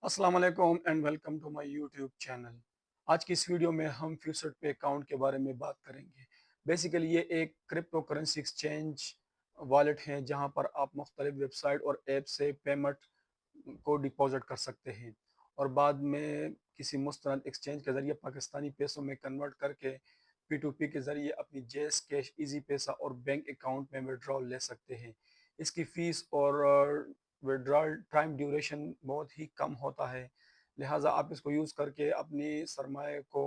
अस्सलाम वालेकुम and welcome to my YouTube channel. आज की इस वीडियो में हम फ्यूचर पे अकाउंट के बारे में बात करेंगे। बेसिकली ये एक क्रिप्टो करेंसी एक्सचेंज वॉलेट है जहां पर आप मुख्तलिफ वेबसाइट और ऐप से पेमेंट को डिपॉजिट कर सकते हैं और बाद में किसी मुस्तनद एक्सचेंज के ज़रिए पाकिस्तानी पैसों में कन्वर्ट करके P2P के ज़रिए अपनी जैस कैश इजी पैसा और बैंक अकाउंट में विड्रॉल ले सकते हैं। इसकी फ़ीस और विड्रॉल टाइम ड्यूरेशन बहुत ही कम होता है, लिहाजा आप इसको यूज़ करके अपनी सरमाए को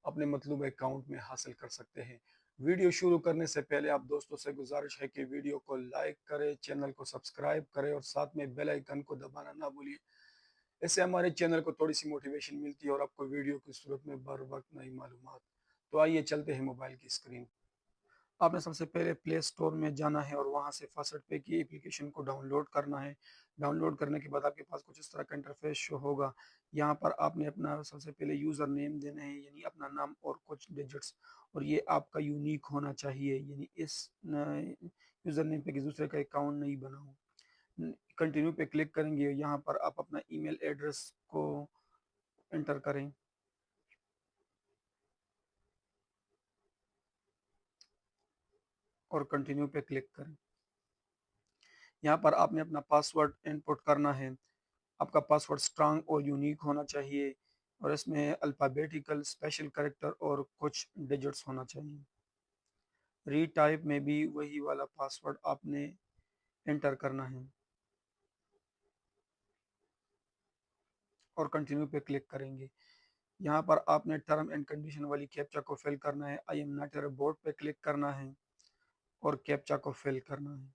अपने मतलूब अकाउंट में हासिल कर सकते हैं। वीडियो शुरू करने से पहले आप दोस्तों से गुजारिश है कि वीडियो को लाइक करें, चैनल को सब्सक्राइब करें और साथ में बेल आइकन को दबाना ना भूलिए। इससे हमारे चैनल को थोड़ी सी मोटिवेशन मिलती है और आपको वीडियो की सूरत में बर वक्त नई मालूमात। तो आइए चलते हैं मोबाइल की स्क्रीन। आपने सबसे पहले प्ले स्टोर में जाना है और वहाँ से फास्ट पे की एप्लीकेशन को डाउनलोड करना है। डाउनलोड करने के बाद आपके पास कुछ इस तरह का इंटरफेस शो होगा। यहाँ पर आपने अपना सबसे पहले यूज़र नेम देना है, यानी अपना नाम और कुछ डिजिट्स, और ये आपका यूनिक होना चाहिए, यानी इस यूज़र नेम पे किसी दूसरे का अकाउंट नहीं बना हो। कंटिन्यू पे क्लिक करेंगे, यहाँ पर आप अपना ईमेल एड्रेस को एंटर करें और कंटिन्यू पे क्लिक करें। यहाँ पर आपने अपना पासवर्ड इनपुट करना है। आपका पासवर्ड स्ट्रांग और यूनिक होना चाहिए और इसमें अल्फ़ाबेटिकल स्पेशल कैरेक्टर और कुछ डिजिट्स होना चाहिए। रीटाइप में भी वही वाला पासवर्ड आपने एंटर करना है और कंटिन्यू पे क्लिक करेंगे। यहाँ पर आपने टर्म एंड कंडीशन वाली कैप्चा को फिल करना है। I am not a robot पे क्लिक करना है और कैप्चा को फिल करना है।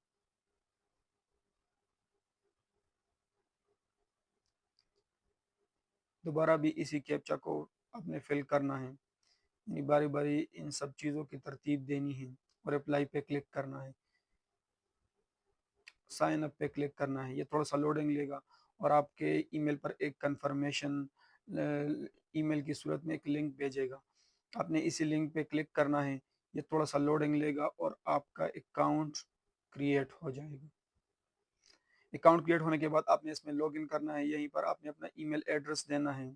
दोबारा भी इसी कैप्चा को आपने फिल करना है, यानी बारी बारी इन सब चीज़ों की तरतीब देनी है और अप्लाई पे क्लिक करना है। साइन अप पे क्लिक करना है। ये थोड़ा सा लोडिंग लेगा और आपके ईमेल पर एक कंफर्मेशन ईमेल की सूरत में एक लिंक भेजेगा। आपने इसी लिंक पे क्लिक करना है। ये थोड़ा सा लोडिंग लेगा और आपका अकाउंट क्रिएट हो जाएगा। अकाउंट क्रिएट होने के बाद आपने इसमें लॉगिन करना है। यहीं पर आपने अपना ईमेल एड्रेस देना है।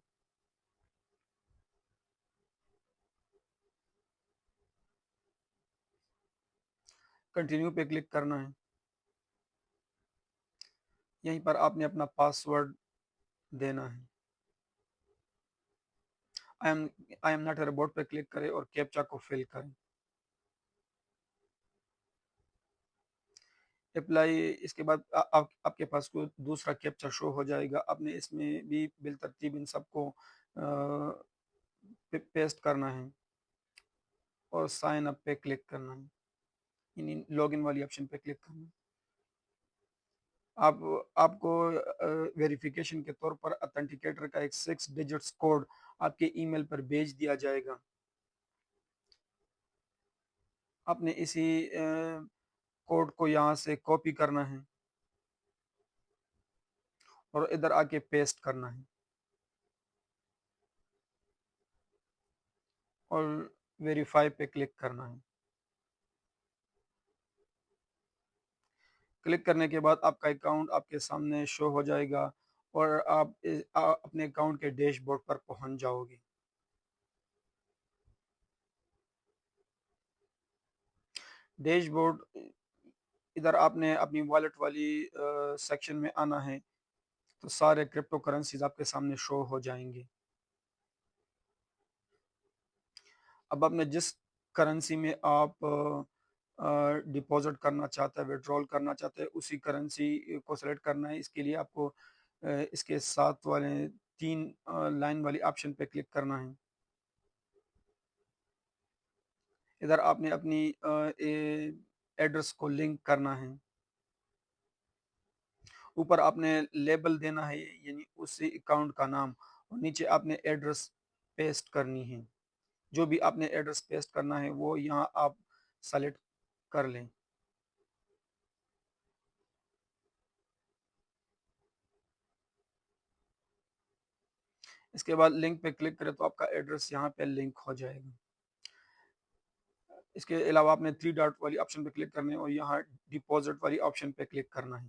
कंटिन्यू पे क्लिक करना है। यहीं पर आपने अपना पासवर्ड देना है। I am I am not a robot पे क्लिक करें और कैप्चा को फिल करें। अप्लाई, इसके बाद आपके पास कोई दूसरा कैप्चा शो हो जाएगा। आपने इसमें भी बिलतरतीब इन सबको पेस्ट करना है और साइन अप पे क्लिक करना है, यानी लॉगिन वाली ऑप्शन पे क्लिक करना है। आप आपको वेरिफिकेशन के तौर पर अथेंटिकेटर का एक 6 डिजिट्स कोड आपके ईमेल पर भेज दिया जाएगा। आपने इसी कोड को यहाँ से कॉपी करना है और इधर आके पेस्ट करना है और वेरीफाई पे क्लिक करना है। क्लिक करने के बाद आपका अकाउंट आपके सामने शो हो जाएगा और आप अपने अकाउंट के डैशबोर्ड पर पहुंच जाओगे। डैशबोर्ड, इधर आपने अपनी वॉलेट वाली सेक्शन में आना है, तो सारे क्रिप्टो करेंसीज आपके सामने शो हो जाएंगे। अब आपने जिस करेंसी में आप डिपॉजिट करना चाहते हैं, विड्रॉल करना चाहते हैं, उसी करेंसी को सेलेक्ट करना है। इसके लिए आपको इसके साथ वाले 3 लाइन वाली ऑप्शन पे क्लिक करना है। इधर आपने अपनी एड्रेस को लिंक करना है। ऊपर आपने लेबल देना है, यानी उसी अकाउंट का नाम, और नीचे आपने एड्रेस पेस्ट करनी है। जो भी आपने एड्रेस पेस्ट करना है वो यहाँ आप सेलेक्ट कर लें। इसके बाद लिंक पे क्लिक करें तो आपका एड्रेस यहाँ पे लिंक हो जाएगा। इसके अलावा आपने 3 डॉट वाली ऑप्शन पे क्लिक करना है और यहाँ डिपॉजिट वाली ऑप्शन पे क्लिक करना है।